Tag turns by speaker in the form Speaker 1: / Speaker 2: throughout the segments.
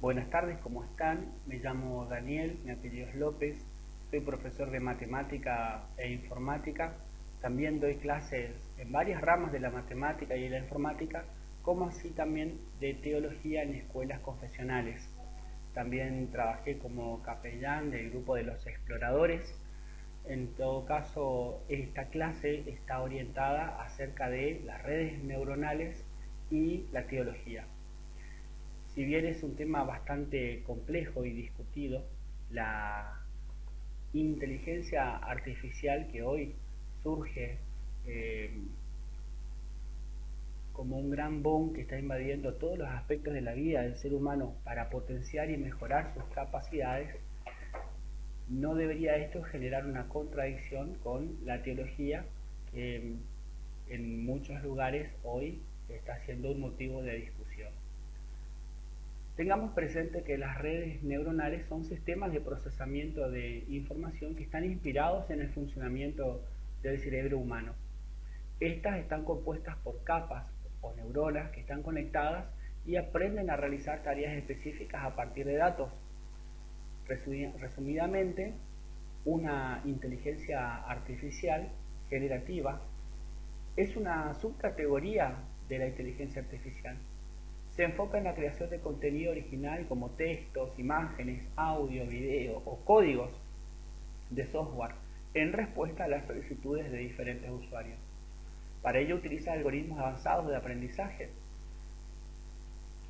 Speaker 1: Buenas tardes, ¿cómo están? Me llamo Daniel, mi apellido es López, soy profesor de matemática e informática. También doy clases en varias ramas de la matemática y de la informática, como así también de teología en escuelas confesionales. También trabajé como capellán del grupo de los exploradores. En todo caso, esta clase está orientada acerca de las redes neuronales y la teología. Si bien es un tema bastante complejo y discutido, la inteligencia artificial que hoy surge eh, como un gran boom que está invadiendo todos los aspectos de la vida del ser humano para potenciar y mejorar sus capacidades, no debería esto generar una contradicción con la teología que en muchos lugares hoy está siendo un motivo de discusión. Tengamos presente que las redes neuronales son sistemas de procesamiento de información que están inspirados en el funcionamiento del cerebro humano. Estas están compuestas por capas o neuronas que están conectadas y aprenden a realizar tareas específicas a partir de datos. Resumidamente, una inteligencia artificial generativa es una subcategoría de la inteligencia artificial. Se enfoca en la creación de contenido original como textos, imágenes, audio, video o códigos de software en respuesta a las solicitudes de diferentes usuarios. Para ello utiliza algoritmos avanzados de aprendizaje,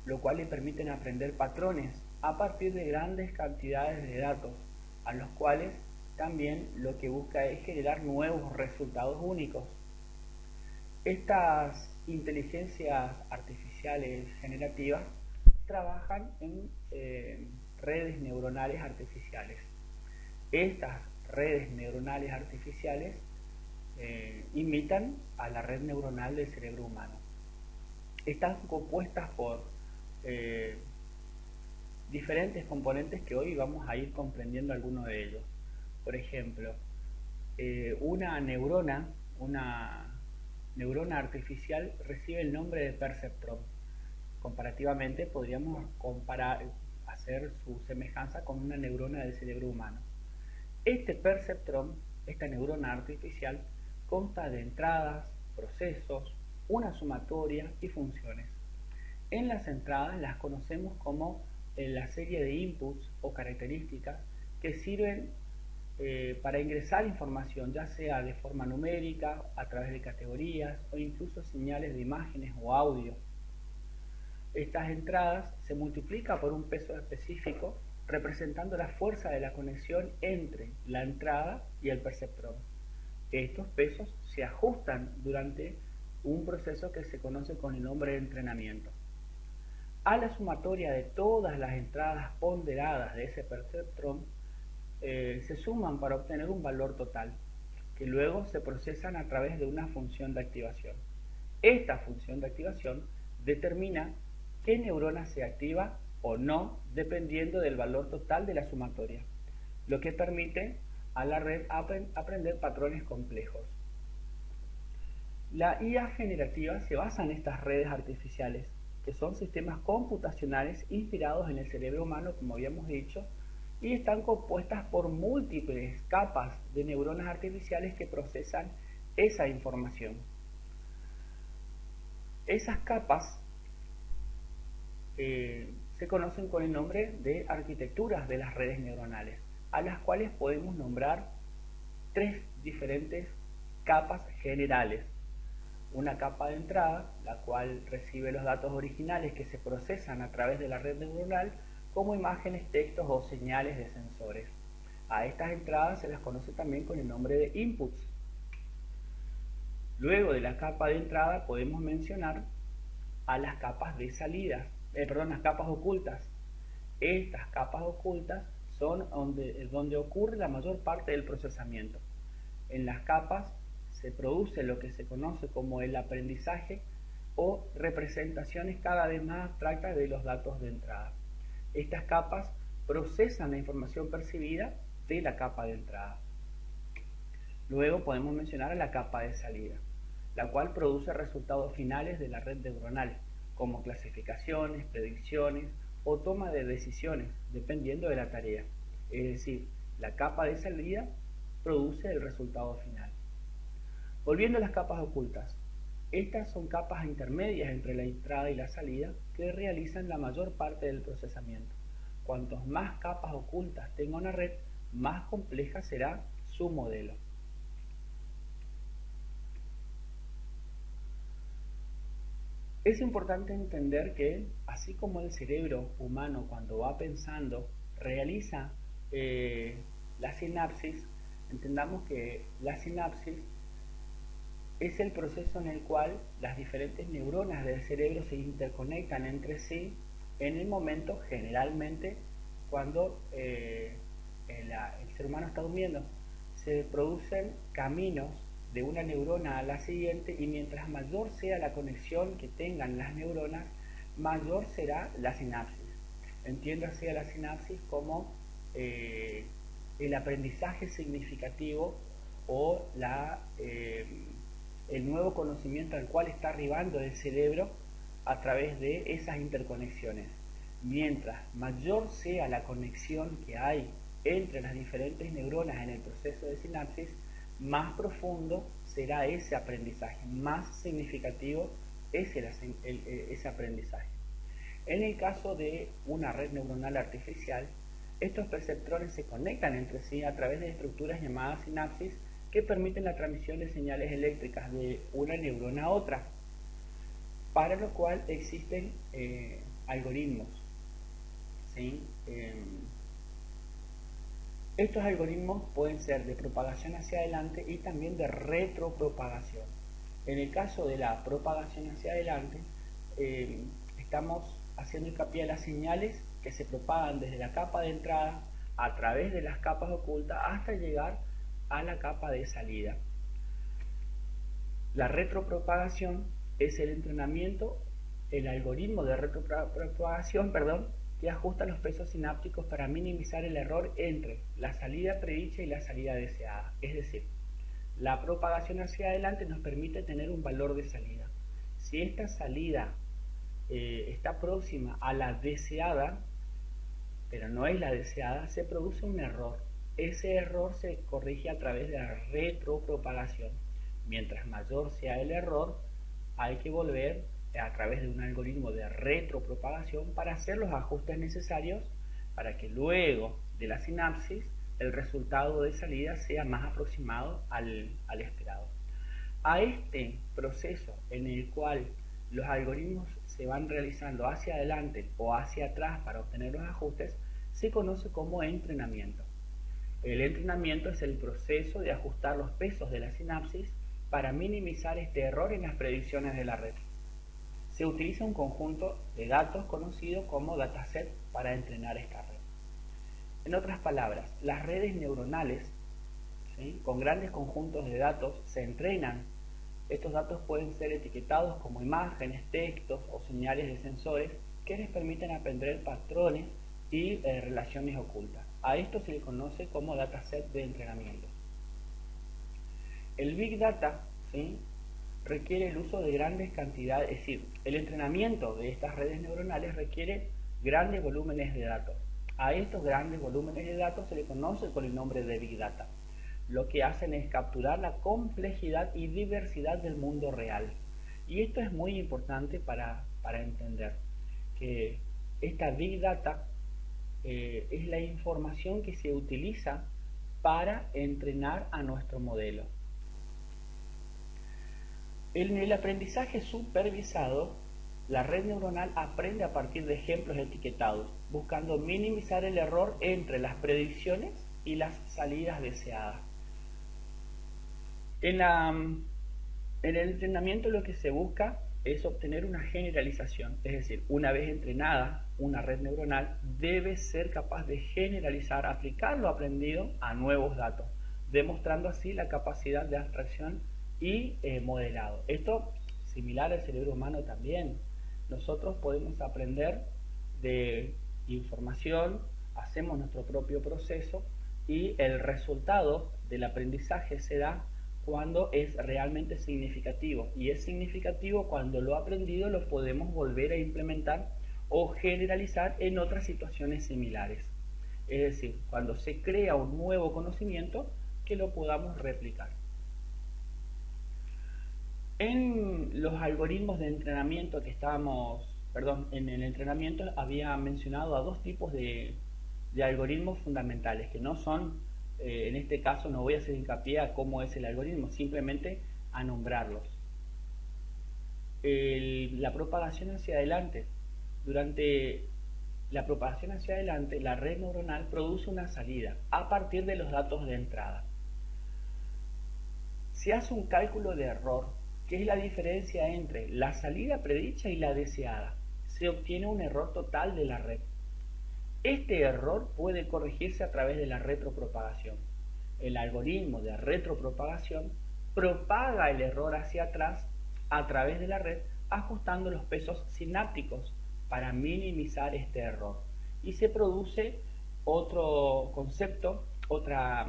Speaker 1: lo cual le permiten aprender patrones a partir de grandes cantidades de datos, a los cuales también lo que busca es generar nuevos resultados únicos. Estas inteligencias artificiales generativas trabajan en redes neuronales artificiales. Estas redes neuronales artificiales imitan a la red neuronal del cerebro humano. Están compuestas por diferentes componentes que hoy vamos a ir comprendiendo algunos de ellos. Por ejemplo, una neurona artificial recibe el nombre de perceptrón. Comparativamente podríamos hacer su semejanza con una neurona del cerebro humano. Este perceptrón, esta neurona artificial, consta de entradas, procesos, una sumatoria y funciones. En las entradas las conocemos como la serie de inputs o características que sirven para ingresar información, ya sea de forma numérica, a través de categorías o incluso señales de imágenes o audio. Estas entradas se multiplican por un peso específico, representando la fuerza de la conexión entre la entrada y el perceptrón. Estos pesos se ajustan durante un proceso que se conoce con el nombre de entrenamiento. A la sumatoria de todas las entradas ponderadas de ese perceptrón se suman para obtener un valor total, que luego se procesan a través de una función de activación. Esta función de activación determina qué neurona se activa o no dependiendo del valor total de la sumatoria, lo que permite a la red aprender patrones complejos. La IA generativa se basa en estas redes artificiales, que son sistemas computacionales inspirados en el cerebro humano, como habíamos dicho, y están compuestas por múltiples capas de neuronas artificiales que procesan esa información. Esas capas se conocen con el nombre de arquitecturas de las redes neuronales, a las cuales podemos nombrar tres diferentes capas generales. Una capa de entrada, la cual recibe los datos originales que se procesan a través de la red neuronal, como imágenes, textos o señales de sensores. A estas entradas se las conoce también con el nombre de inputs. Luego de la capa de entrada podemos mencionar a las capas de salida, las capas ocultas. Estas capas ocultas son donde ocurre la mayor parte del procesamiento. En las capas se produce lo que se conoce como el aprendizaje o representaciones cada vez más abstractas de los datos de entrada. Estas capas procesan la información percibida de la capa de entrada. Luego podemos mencionar a la capa de salida, la cual produce resultados finales de la red neuronal, como clasificaciones, predicciones o toma de decisiones, dependiendo de la tarea. Es decir, la capa de salida produce el resultado final. Volviendo a las capas ocultas, estas son capas intermedias entre la entrada y la salida que realizan la mayor parte del procesamiento. Cuantos más capas ocultas tenga una red, más compleja será su modelo. Es importante entender que, así como el cerebro humano cuando va pensando realiza la sinapsis, entendamos que la sinapsis es el proceso en el cual las diferentes neuronas del cerebro se interconectan entre sí en el momento, generalmente, cuando el ser humano está durmiendo. Se producen caminos de una neurona a la siguiente y mientras mayor sea la conexión que tengan las neuronas, mayor será la sinapsis. Entiéndase a la sinapsis como el aprendizaje significativo o el nuevo conocimiento al cual está arribando el cerebro a través de esas interconexiones. Mientras mayor sea la conexión que hay entre las diferentes neuronas en el proceso de sinapsis, más profundo será ese aprendizaje, más significativo es ese aprendizaje. En el caso de una red neuronal artificial, estos perceptrones se conectan entre sí a través de estructuras llamadas sinapsis que permiten la transmisión de señales eléctricas de una neurona a otra, para lo cual existen algoritmos, ¿sí? Estos algoritmos pueden ser de propagación hacia adelante y también de retropropagación. En el caso de la propagación hacia adelante, estamos haciendo hincapié en las señales que se propagan desde la capa de entrada a través de las capas ocultas hasta llegar a la capa de salida. La retropropagación es el entrenamiento, el algoritmo de retropropagación, que ajusta los pesos sinápticos para minimizar el error entre la salida predicha y la salida deseada. Es decir, la propagación hacia adelante nos permite tener un valor de salida. Si esta salida está próxima a la deseada, pero no es la deseada, se produce un error. Ese error se corrige a través de la retropropagación. Mientras mayor sea el error, hay que volver a través de un algoritmo de retropropagación para hacer los ajustes necesarios para que luego de la sinapsis el resultado de salida sea más aproximado al esperado. A este proceso en el cual los algoritmos se van realizando hacia adelante o hacia atrás para obtener los ajustes se conoce como entrenamiento. El entrenamiento es el proceso de ajustar los pesos de la sinapsis para minimizar este error en las predicciones de la red. Se utiliza un conjunto de datos conocido como dataset para entrenar esta red. En otras palabras, las redes neuronales, ¿sí?, con grandes conjuntos de datos se entrenan. Estos datos pueden ser etiquetados como imágenes, textos o señales de sensores que les permiten aprender patrones y relaciones ocultas. A esto se le conoce como dataset de entrenamiento. El Big Data, ¿sí?, requiere el uso de grandes cantidades, es decir, el entrenamiento de estas redes neuronales requiere grandes volúmenes de datos. A estos grandes volúmenes de datos se le conoce con el nombre de Big Data. Lo que hacen es capturar la complejidad y diversidad del mundo real. Y esto es muy importante para entender que esta Big Data es la información que se utiliza para entrenar a nuestro modelo. En el aprendizaje supervisado, la red neuronal aprende a partir de ejemplos etiquetados, buscando minimizar el error entre las predicciones y las salidas deseadas. En el entrenamiento lo que se busca es obtener una generalización, es decir, una vez entrenada, una red neuronal debe ser capaz de generalizar, aplicar lo aprendido a nuevos datos, demostrando así la capacidad de abstracción y modelado. Esto similar al cerebro humano también. Nosotros podemos aprender de información, hacemos nuestro propio proceso y el resultado del aprendizaje se da cuando es realmente significativo, y es significativo cuando lo aprendido lo podemos volver a implementar o generalizar en otras situaciones similares. Es decir, cuando se crea un nuevo conocimiento, que lo podamos replicar. En los algoritmos de entrenamiento en el entrenamiento había mencionado a dos tipos de algoritmos fundamentales, que no son, en este caso no voy a hacer hincapié a cómo es el algoritmo, simplemente a nombrarlos. La propagación hacia adelante. Durante la propagación hacia adelante, la red neuronal produce una salida a partir de los datos de entrada. Se hace un cálculo de error, que es la diferencia entre la salida predicha y la deseada. Se obtiene un error total de la red. Este error puede corregirse a través de la retropropagación. El algoritmo de retropropagación propaga el error hacia atrás a través de la red, ajustando los pesos sinápticos para minimizar este error. Y se produce otro concepto, otra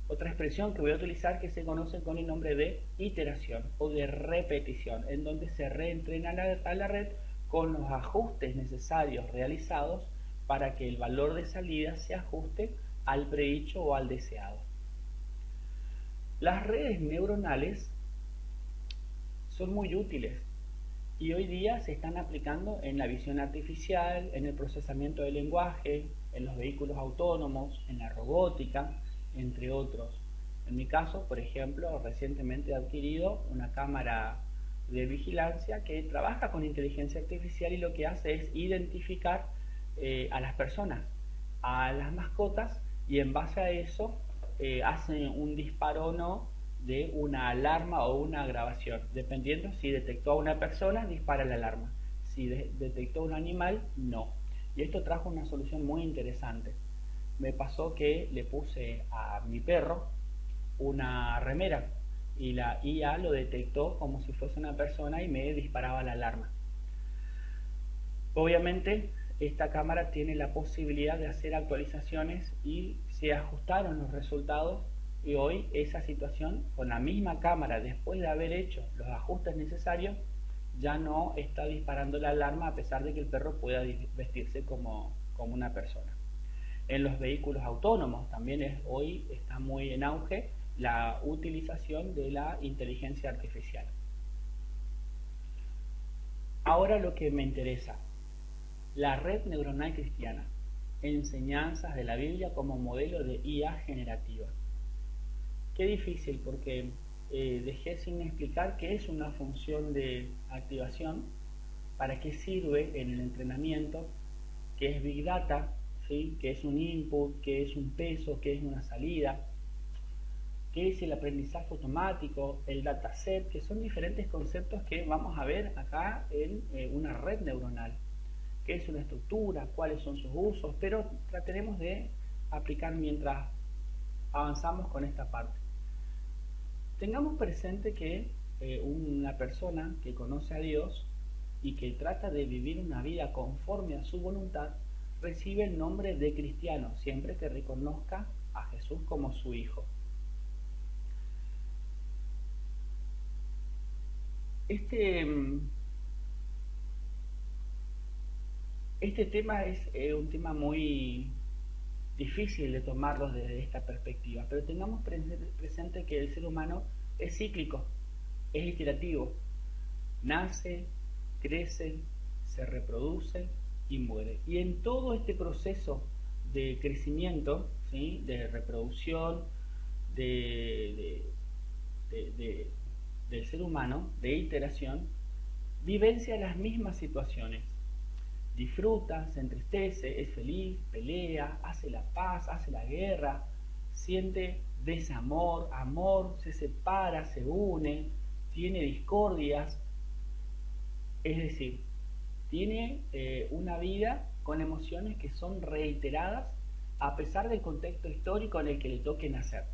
Speaker 1: expresión que voy a utilizar, que se conoce con el nombre de iteración o de repetición, en donde se reentrena a la red con los ajustes necesarios realizados para que el valor de salida se ajuste al predicho o al deseado. Las redes neuronales son muy útiles y hoy día se están aplicando en la visión artificial, en el procesamiento del lenguaje, en los vehículos autónomos, en la robótica, entre otros. En mi caso, por ejemplo, recientemente he adquirido una cámara de vigilancia que trabaja con inteligencia artificial y lo que hace es identificar a las personas, a las mascotas, y en base a eso hace un disparo o no de una alarma o una grabación. Dependiendo si detectó a una persona, dispara la alarma. Si detectó a un animal, no. Y esto trajo una solución muy interesante. Me pasó que le puse a mi perro una remera y la IA lo detectó como si fuese una persona y me disparaba la alarma. Obviamente esta cámara tiene la posibilidad de hacer actualizaciones y se ajustaron los resultados, y hoy esa situación, con la misma cámara, después de haber hecho los ajustes necesarios, ya no está disparando la alarma, a pesar de que el perro pueda vestirse como una persona. En los vehículos autónomos también hoy está muy en auge la utilización de la inteligencia artificial. Ahora lo que me interesa, la red neuronal cristiana, enseñanzas de la Biblia como modelo de IA generativa. Qué difícil, porque dejé sin explicar qué es una función de activación, para qué sirve en el entrenamiento, qué es Big Data, ¿sí? Qué es un input, qué es un peso, qué es una salida, qué es el aprendizaje automático, el dataset, que son diferentes conceptos que vamos a ver acá en una red neuronal. Qué es una estructura, cuáles son sus usos, pero trataremos de aplicar mientras avanzamos con esta parte. Tengamos presente que una persona que conoce a Dios y que trata de vivir una vida conforme a su voluntad, recibe el nombre de cristiano siempre que reconozca a Jesús como su Hijo. Este tema es un tema muy difícil de tomarlo desde esta perspectiva, pero tengamos presente que el ser humano es cíclico, es iterativo, nace, crece, se reproduce y muere. Y en todo este proceso de crecimiento, ¿sí?, de reproducción del ser humano, de iteración, vivencia las mismas situaciones. Disfruta, se entristece, es feliz, pelea, hace la paz, hace la guerra, siente desamor, amor, se separa, se une, tiene discordias, es decir, tiene una vida con emociones que son reiteradas a pesar del contexto histórico en el que le toque nacer.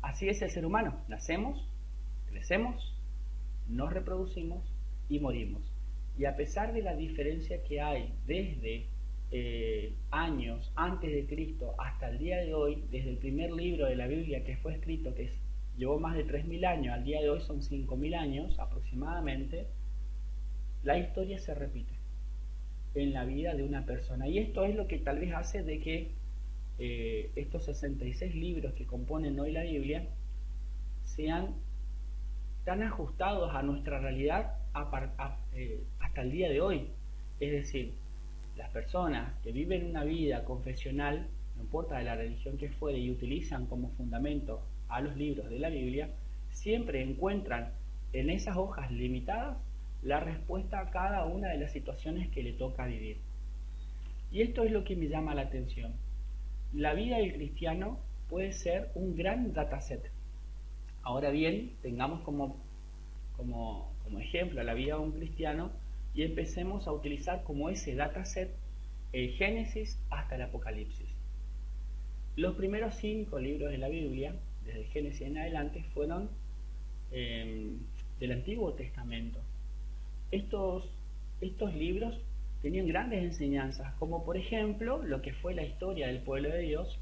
Speaker 1: Así es el ser humano, nacemos, crecemos, nos reproducimos y morimos. Y a pesar de la diferencia que hay desde años antes de Cristo hasta el día de hoy, desde el primer libro de la Biblia que fue escrito, que es llevó más de 3.000 años, al día de hoy son 5.000 años aproximadamente, la historia se repite en la vida de una persona. Y esto es lo que tal vez hace de que estos 66 libros que componen hoy la Biblia sean tan ajustados a nuestra realidad hasta el día de hoy. Es decir, las personas que viven una vida confesional, no importa de la religión que fuere, y utilizan como fundamento a los libros de la Biblia, siempre encuentran en esas hojas limitadas la respuesta a cada una de las situaciones que le toca vivir. Y esto es lo que me llama la atención. La vida del cristiano puede ser un gran dataset. Ahora bien, tengamos como ejemplo la vida de un cristiano y empecemos a utilizar como ese dataset el Génesis hasta el Apocalipsis. Los primeros 5 libros de la Biblia, desde Génesis en adelante, fueron del Antiguo Testamento. Estos libros tenían grandes enseñanzas, como por ejemplo lo que fue la historia del pueblo de Dios,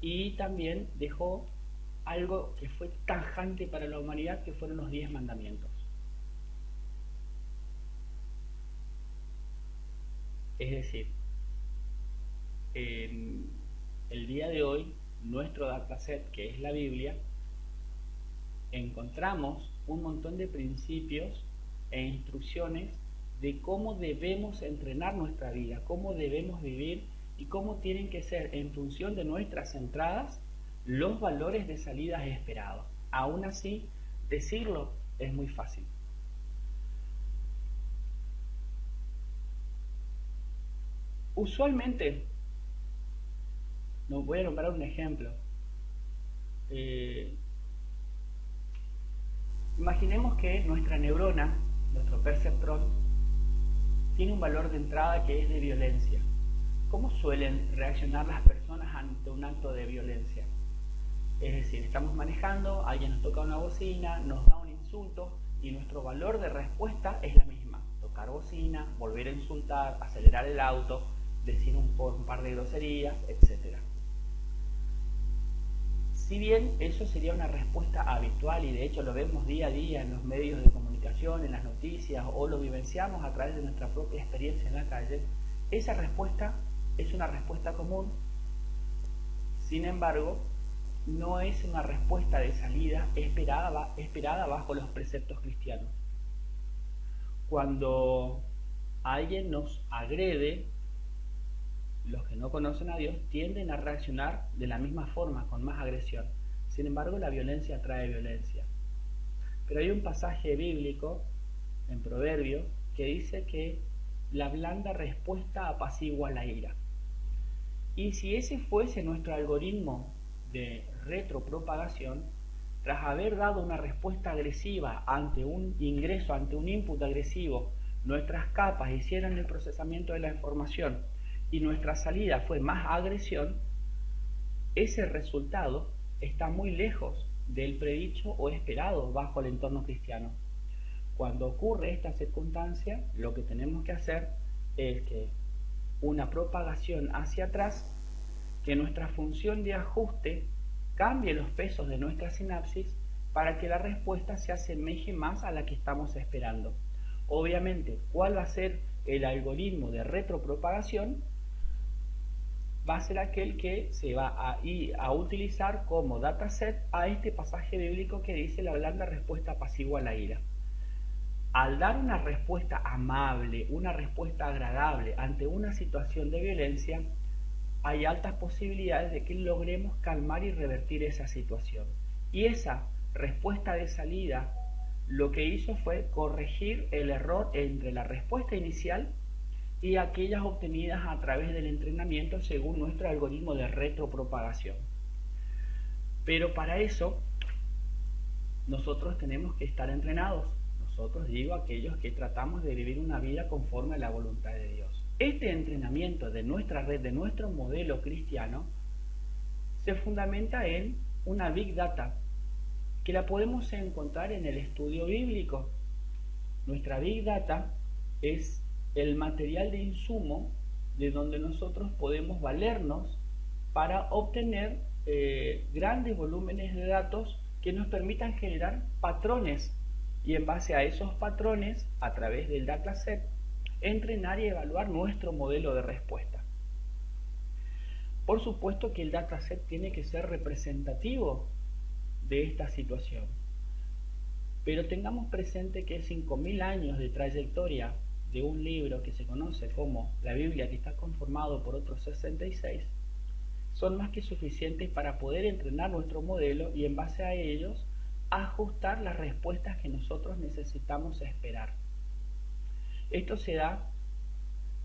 Speaker 1: y también dejó algo que fue tajante para la humanidad, que fueron los 10 mandamientos. Es decir, el día de hoy, nuestro dataset, que es la Biblia, encontramos un montón de principios e instrucciones de cómo debemos entrenar nuestra vida, cómo debemos vivir y cómo tienen que ser, en función de nuestras entradas, los valores de salidas esperados. Aún así, decirlo es muy fácil. Usualmente, nos voy a nombrar un ejemplo. Imaginemos que nuestra neurona, nuestro perceptrón, tiene un valor de entrada que es de violencia. ¿Cómo suelen reaccionar las personas ante un acto de violencia? Es decir, estamos manejando, alguien nos toca una bocina, nos da un insulto y nuestro valor de respuesta es la misma. Tocar bocina, volver a insultar, acelerar el auto, decir un par de groserías, etc. Si bien eso sería una respuesta habitual, y de hecho lo vemos día a día en los medios de comunicación, en las noticias, o lo vivenciamos a través de nuestra propia experiencia en la calle, esa respuesta es una respuesta común. Sin embargo, no es una respuesta de salida esperada bajo los preceptos cristianos. Cuando alguien nos agrede, los que no conocen a Dios tienden a reaccionar de la misma forma, con más agresión. Sin embargo, la violencia trae violencia. Pero hay un pasaje bíblico en Proverbios que dice que la blanda respuesta apacigua la ira. Y si ese fuese nuestro algoritmo de retropropagación, tras haber dado una respuesta agresiva ante un ingreso, ante un input agresivo, nuestras capas hicieron el procesamiento de la información y nuestra salida fue más agresión, ese resultado está muy lejos del predicho o esperado bajo el entorno cristiano. Cuando ocurre esta circunstancia, lo que tenemos que hacer es que una propagación hacia atrás, que nuestra función de ajuste cambie los pesos de nuestra sinapsis para que la respuesta se asemeje más a la que estamos esperando. Obviamente, ¿cuál va a ser el algoritmo de retropropagación? Va a ser aquel que se va a utilizar como dataset a este pasaje bíblico que dice la blanda respuesta apacigua la ira. Al dar una respuesta amable, una respuesta agradable ante una situación de violencia, hay altas posibilidades de que logremos calmar y revertir esa situación. Y esa respuesta de salida lo que hizo fue corregir el error entre la respuesta inicial y aquellas obtenidas a través del entrenamiento según nuestro algoritmo de retropropagación. Pero para eso nosotros tenemos que estar entrenados. Nosotros, digo, aquellos que tratamos de vivir una vida conforme a la voluntad de Dios. Este entrenamiento de nuestra red, de nuestro modelo cristiano, se fundamenta en una Big Data, que la podemos encontrar en el estudio bíblico. Nuestra Big Data es el material de insumo de donde nosotros podemos valernos para obtener grandes volúmenes de datos que nos permitan generar patrones y en base a esos patrones, a través del dataset, entrenar y evaluar nuestro modelo de respuesta. Por supuesto que el dataset tiene que ser representativo de esta situación, pero tengamos presente que 5.000 años de trayectoria de un libro que se conoce como la Biblia, que está conformado por otros 66, son más que suficientes para poder entrenar nuestro modelo y en base a ellos ajustar las respuestas que nosotros necesitamos esperar. Esto se da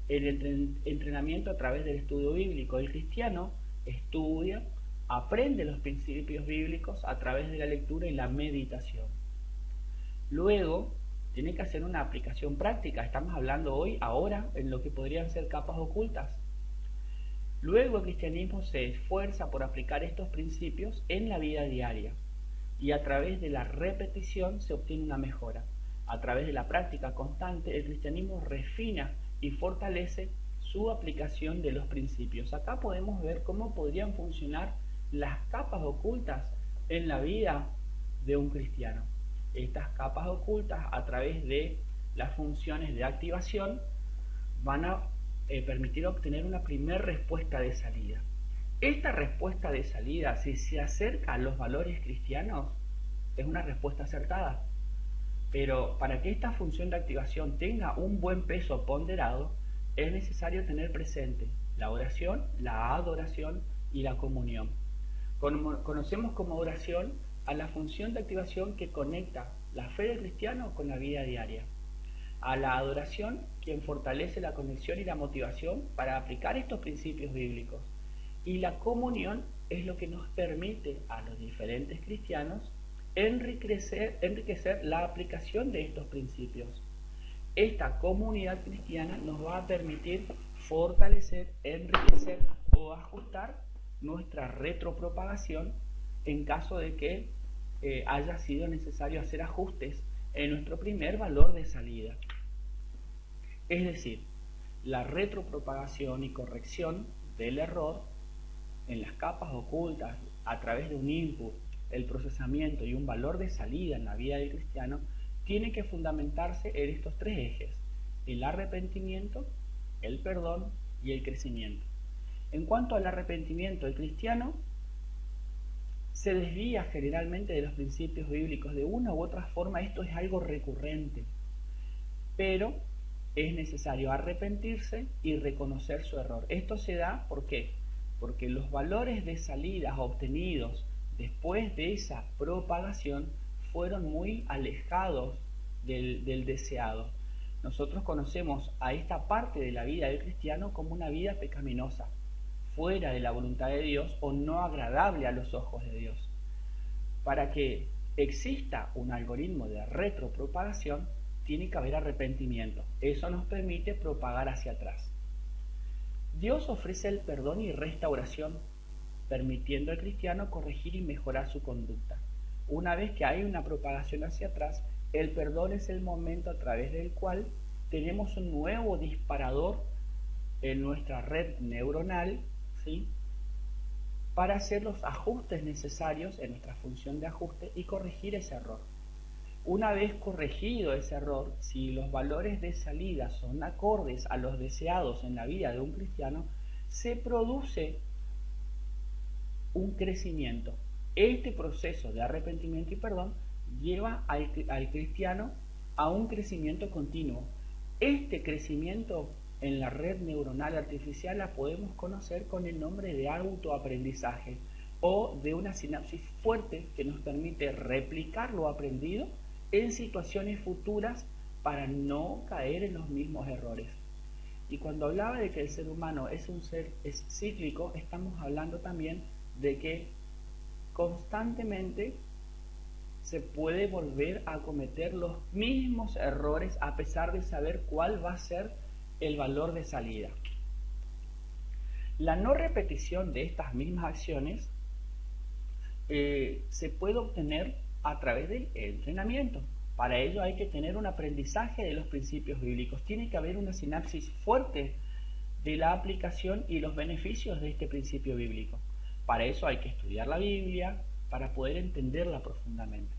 Speaker 1: en el entrenamiento a través del estudio bíblico. El cristiano estudia, aprende los principios bíblicos a través de la lectura y la meditación. Luego tiene que hacer una aplicación práctica. Estamos hablando hoy, ahora, en lo que podrían ser capas ocultas. Luego el cristianismo se esfuerza por aplicar estos principios en la vida diaria y a través de la repetición se obtiene una mejora. A través de la práctica constante, el cristianismo refina y fortalece su aplicación de los principios. Acá podemos ver cómo podrían funcionar las capas ocultas en la vida de un cristiano. Estas capas ocultas, a través de las funciones de activación, van a permitir obtener una primera respuesta de salida. Esta respuesta de salida, si se acerca a los valores cristianos, es una respuesta acertada. Pero para que esta función de activación tenga un buen peso ponderado, es necesario tener presente la oración, la adoración y la comunión. Conocemos como oración a la función de activación que conecta la fe del cristiano con la vida diaria. A la adoración, quien fortalece la conexión y la motivación para aplicar estos principios bíblicos. Y la comunión es lo que nos permite a los diferentes cristianos enriquecer la aplicación de estos principios. Esta comunidad cristiana nos va a permitir fortalecer, enriquecer o ajustar nuestra retropropagación en caso de que haya sido necesario hacer ajustes en nuestro primer valor de salida. Es decir, la retropropagación y corrección del error en las capas ocultas a través de un input, el procesamiento y un valor de salida en la vida del cristiano tiene que fundamentarse en estos tres ejes: el arrepentimiento, el perdón y el crecimiento. En cuanto al arrepentimiento, el cristiano se desvía generalmente de los principios bíblicos de una u otra forma. Esto es algo recurrente, pero es necesario arrepentirse y reconocer su error. Esto se da, ¿por qué? Porque los valores de salida obtenidos después de esa propagación fueron muy alejados del deseado. Nosotros conocemos a esta parte de la vida del cristiano como una vida pecaminosa, fuera de la voluntad de Dios o no agradable a los ojos de Dios. Para que exista un algoritmo de retropropagación, tiene que haber arrepentimiento. Eso nos permite propagar hacia atrás. Dios ofrece el perdón y restauración, permitiendo al cristiano corregir y mejorar su conducta. Una vez que hay una propagación hacia atrás, el perdón es el momento a través del cual tenemos un nuevo disparador en nuestra red neuronal, ¿sí?, para hacer los ajustes necesarios en nuestra función de ajuste y corregir ese error. Una vez corregido ese error, si los valores de salida son acordes a los deseados en la vida de un cristiano, se produce un crecimiento. Este proceso de arrepentimiento y perdón lleva al cristiano a un crecimiento continuo. Este crecimiento en la red neuronal artificial la podemos conocer con el nombre de autoaprendizaje o de una sinapsis fuerte que nos permite replicar lo aprendido en situaciones futuras para no caer en los mismos errores. Y cuando hablaba de que el ser humano es cíclico, estamos hablando también de que constantemente se puede volver a cometer los mismos errores a pesar de saber cuál va a ser el valor de salida. La no repetición de estas mismas acciones se puede obtener a través del entrenamiento. Para ello hay que tener un aprendizaje de los principios bíblicos. Tiene que haber una sinapsis fuerte de la aplicación y los beneficios de este principio bíblico. Para eso hay que estudiar la Biblia, para poder entenderla profundamente.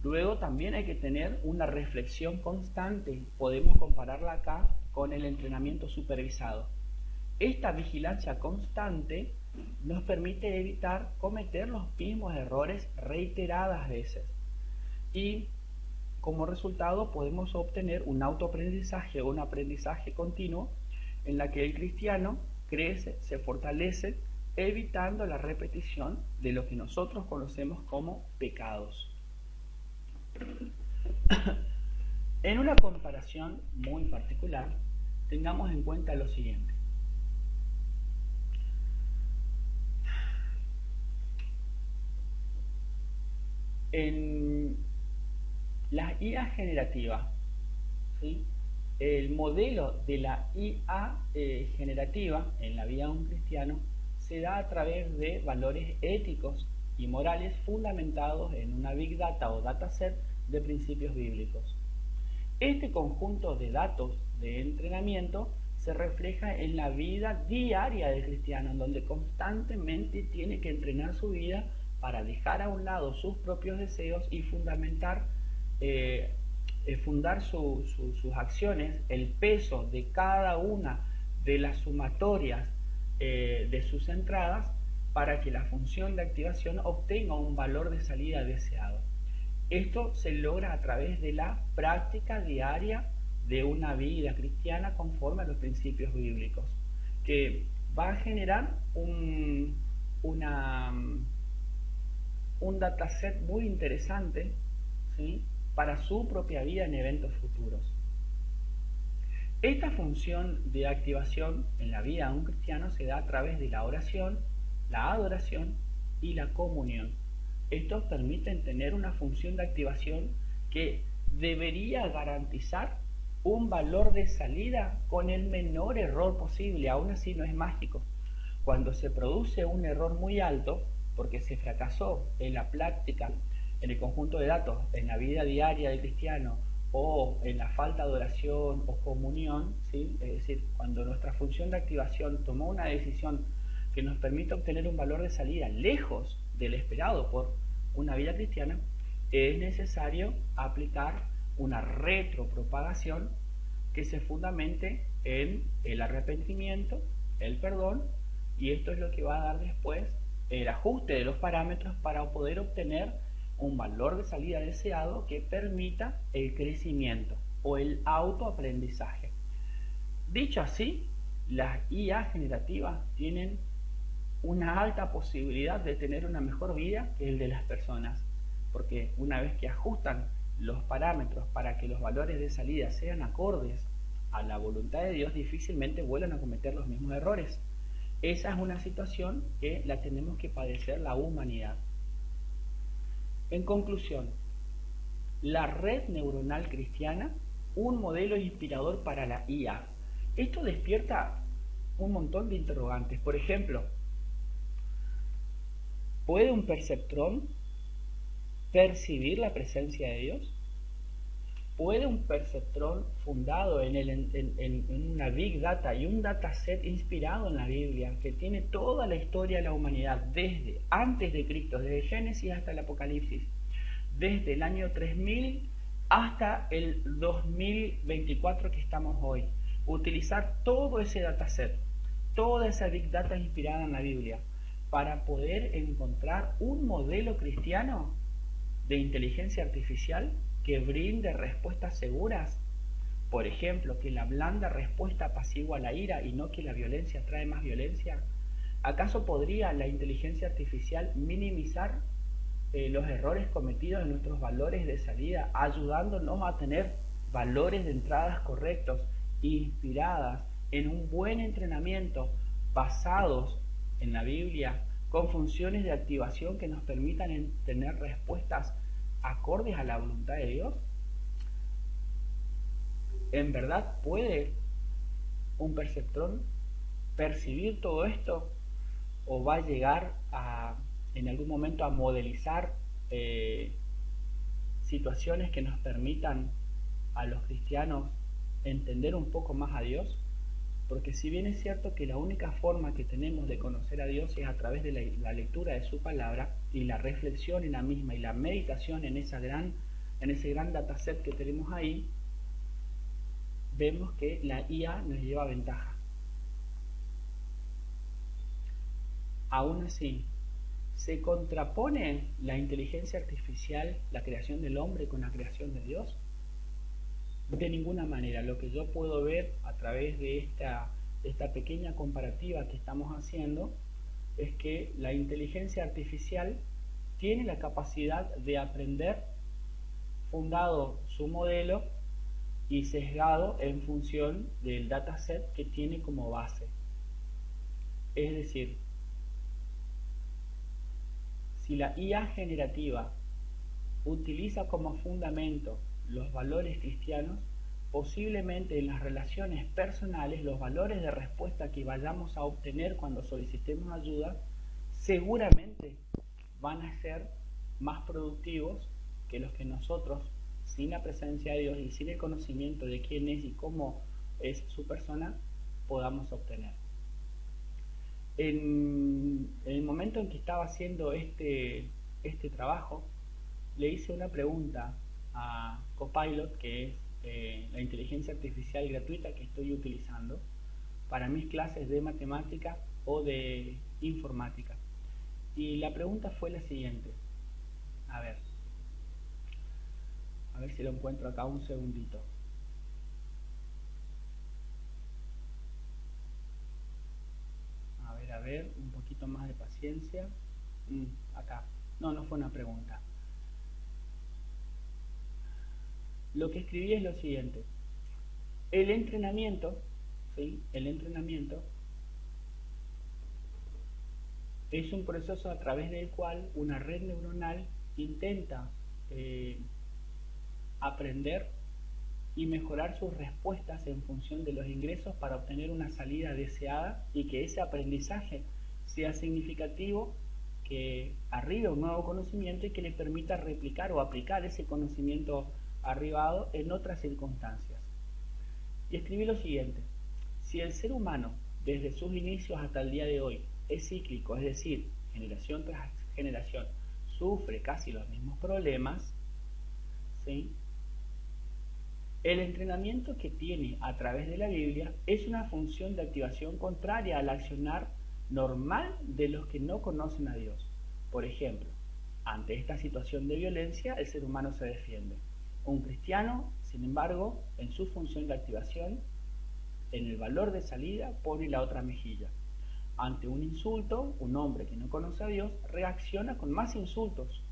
Speaker 1: Luego también hay que tener una reflexión constante. Podemos compararla acá con el entrenamiento supervisado. Esta vigilancia constante nos permite evitar cometer los mismos errores reiteradas veces. Y como resultado podemos obtener un autoaprendizaje o un aprendizaje continuo en la que el cristiano crece, se fortalece, evitando la repetición de lo que nosotros conocemos como pecados. En una comparación muy particular, tengamos en cuenta lo siguiente. En las IA generativas, ¿sí? El modelo de la IA generativa en la vida de un cristiano se da a través de valores éticos y morales fundamentados en una Big Data o dataset de principios bíblicos. Este conjunto de datos de entrenamiento se refleja en la vida diaria del cristiano, en donde constantemente tiene que entrenar su vida para dejar a un lado sus propios deseos y fundar sus acciones, el peso de cada una de las sumatorias de sus entradas para que la función de activación obtenga un valor de salida deseado. Esto se logra a través de la práctica diaria de una vida cristiana conforme a los principios bíblicos, que va a generar un dataset muy interesante, ¿sí?, para su propia vida en eventos futuros. Esta función de activación en la vida de un cristiano se da a través de la oración, la adoración y la comunión. Estos permiten tener una función de activación que debería garantizar un valor de salida con el menor error posible. Aún así no es mágico. Cuando se produce un error muy alto, porque se fracasó en la práctica, en el conjunto de datos, en la vida diaria del cristiano, o en la falta de oración o comunión, ¿sí?, es decir, cuando nuestra función de activación tomó una decisión que nos permite obtener un valor de salida lejos del esperado por una vida cristiana, es necesario aplicar una retropropagación que se fundamente en el arrepentimiento, el perdón, y esto es lo que va a dar después el ajuste de los parámetros para poder obtener un valor de salida deseado que permita el crecimiento o el autoaprendizaje. Dicho así, las IA generativas tienen una alta posibilidad de tener una mejor vida que el de las personas, porque una vez que ajustan los parámetros para que los valores de salida sean acordes a la voluntad de Dios, difícilmente vuelvan a cometer los mismos errores. Esa es una situación que la tenemos que padecer la humanidad. En conclusión, la red neuronal cristiana, un modelo inspirador para la IA. Esto despierta un montón de interrogantes. Por ejemplo, ¿puede un perceptrón percibir la presencia de Dios? ¿Puede un perceptrón fundado en una Big Data y un dataset inspirado en la Biblia, que tiene toda la historia de la humanidad, desde antes de Cristo, desde Génesis hasta el Apocalipsis, desde el año 3000 hasta el 2024 que estamos hoy, utilizar todo ese dataset, toda esa Big Data inspirada en la Biblia, para poder encontrar un modelo cristiano de inteligencia artificial que brinde respuestas seguras? Por ejemplo, que la blanda respuesta apacigua la ira y no que la violencia trae más violencia. ¿Acaso podría la inteligencia artificial minimizar los errores cometidos en nuestros valores de salida, ayudándonos a tener valores de entradas correctos, inspiradas en un buen entrenamiento, basados en la Biblia, con funciones de activación que nos permitan tener respuestas acordes a la voluntad de Dios? ¿En verdad puede un perceptrón percibir todo esto? ¿O va a llegar en algún momento a modelizar situaciones que nos permitan a los cristianos entender un poco más a Dios? Porque si bien es cierto que la única forma que tenemos de conocer a Dios es a través de la lectura de su palabra y la reflexión en la misma y la meditación en ese gran dataset que tenemos ahí, vemos que la IA nos lleva ventaja. Aún así, ¿se contrapone la inteligencia artificial, la creación del hombre con la creación de Dios? De ninguna manera. Lo que yo puedo ver a través de esta pequeña comparativa que estamos haciendo es que la inteligencia artificial tiene la capacidad de aprender fundado su modelo y sesgado en función del dataset que tiene como base. Es decir, si la IA generativa utiliza como fundamento los valores cristianos, posiblemente en las relaciones personales los valores de respuesta que vayamos a obtener cuando solicitemos ayuda seguramente van a ser más productivos que los que nosotros, sin la presencia de Dios y sin el conocimiento de quién es y cómo es su persona, podamos obtener. En el momento en que estaba haciendo este trabajo, le hice una pregunta a Copilot, que es la inteligencia artificial gratuita que estoy utilizando para mis clases de matemática o de informática. Y la pregunta fue la siguiente. A ver si lo encuentro acá, un segundito. A ver, un poquito más de paciencia. Acá. No fue una pregunta. Lo que escribí es lo siguiente. El entrenamiento, ¿sí? El entrenamiento es un proceso a través del cual una red neuronal intenta aprender y mejorar sus respuestas en función de los ingresos para obtener una salida deseada y que ese aprendizaje sea significativo, que arribe un nuevo conocimiento y que le permita replicar o aplicar ese conocimiento arribado en otras circunstancias. Y escribí lo siguiente: si el ser humano desde sus inicios hasta el día de hoy es cíclico, es decir, generación tras generación sufre casi los mismos problemas, ¿sí? El entrenamiento que tiene a través de la Biblia es una función de activación contraria al accionar normal de los que no conocen a Dios. Por ejemplo, ante esta situación de violencia, el ser humano se defiende. Un cristiano, sin embargo, en su función de activación, en el valor de salida, pone la otra mejilla. Ante un insulto, un hombre que no conoce a Dios reacciona con más insultos.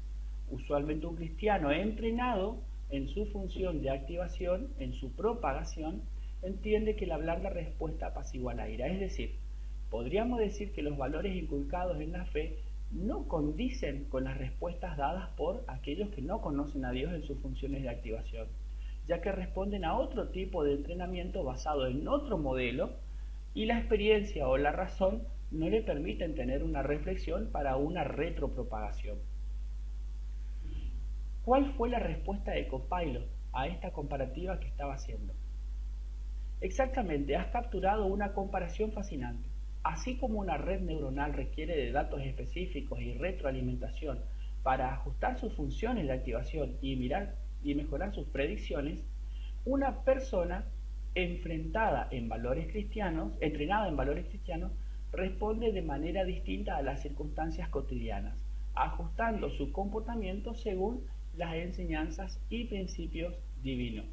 Speaker 1: Usualmente un cristiano entrenado en su función de activación, en su propagación, entiende que el hablar la respuesta apacigua la ira. Es decir, podríamos decir que los valores inculcados en la fe no condicen con las respuestas dadas por aquellos que no conocen a Dios en sus funciones de activación, ya que responden a otro tipo de entrenamiento basado en otro modelo y la experiencia o la razón no le permiten tener una reflexión para una retropropagación. ¿Cuál fue la respuesta de Copilot a esta comparativa que estaba haciendo? Exactamente, has capturado una comparación fascinante. Así como una red neuronal requiere de datos específicos y retroalimentación para ajustar sus funciones de activación y mejorar sus predicciones, una persona entrenada en valores cristianos, responde de manera distinta a las circunstancias cotidianas, ajustando su comportamiento según las enseñanzas y principios divinos.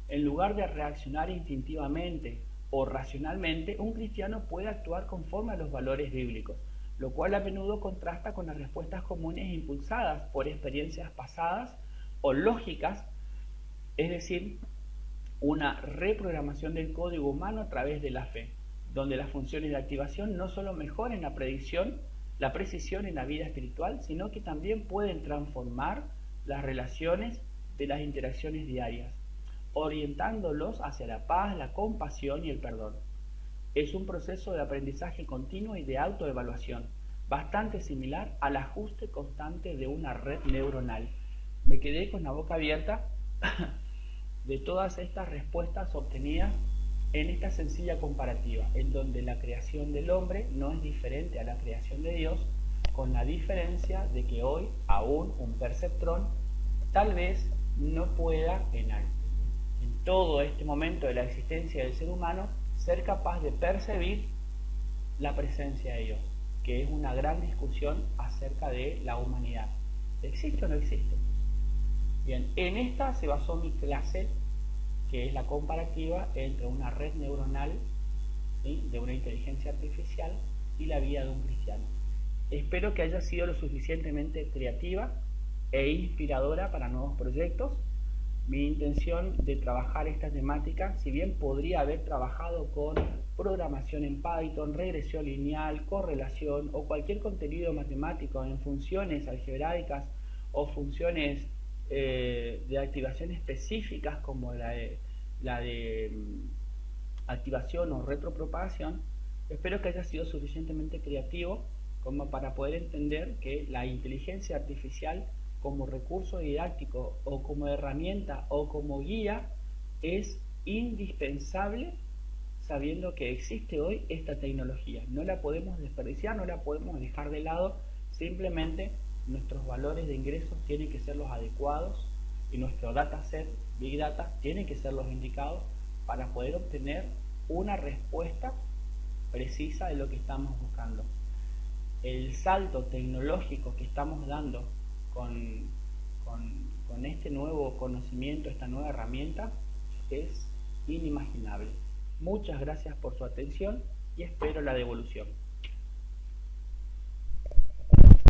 Speaker 1: En lugar de reaccionar instintivamente o racionalmente, un cristiano puede actuar conforme a los valores bíblicos, lo cual a menudo contrasta con las respuestas comunes impulsadas por experiencias pasadas o lógicas, es decir, una reprogramación del código humano a través de la fe, donde las funciones de activación no solo mejoren la precisión en la vida espiritual, sino que también pueden transformar las relaciones de las interacciones diarias, orientándolos hacia la paz, la compasión y el perdón. Es un proceso de aprendizaje continuo y de autoevaluación, bastante similar al ajuste constante de una red neuronal. Me quedé con la boca abierta de todas estas respuestas obtenidas en esta sencilla comparativa, en donde la creación del hombre no es diferente a la creación de Dios, con la diferencia de que hoy aún un perceptrón tal vez no pueda en todo este momento de la existencia del ser humano ser capaz de percibir la presencia de Dios, que es una gran discusión acerca de la humanidad. ¿Existe o no existe? Bien, en esta se basó mi clase, que es la comparativa entre una red neuronal, ¿sí?, de una inteligencia artificial y la vida de un cristiano. Espero que haya sido lo suficientemente creativa e inspiradora para nuevos proyectos. Mi intención de trabajar esta temática, si bien podría haber trabajado con programación en Python, regresión lineal, correlación o cualquier contenido matemático en funciones algebraicas o funciones de activación específicas como la de activación o retropropagación, espero que haya sido suficientemente creativo como para poder entender que la inteligencia artificial como recurso didáctico o como herramienta o como guía es indispensable, sabiendo que existe hoy esta tecnología. No la podemos desperdiciar, no la podemos dejar de lado, simplemente nuestros valores de ingresos tienen que ser los adecuados y nuestro dataset, Big Data, tiene que ser los indicados para poder obtener una respuesta precisa de lo que estamos buscando. El salto tecnológico que estamos dando con este nuevo conocimiento, esta nueva herramienta, es inimaginable. Muchas gracias por su atención y espero la devolución.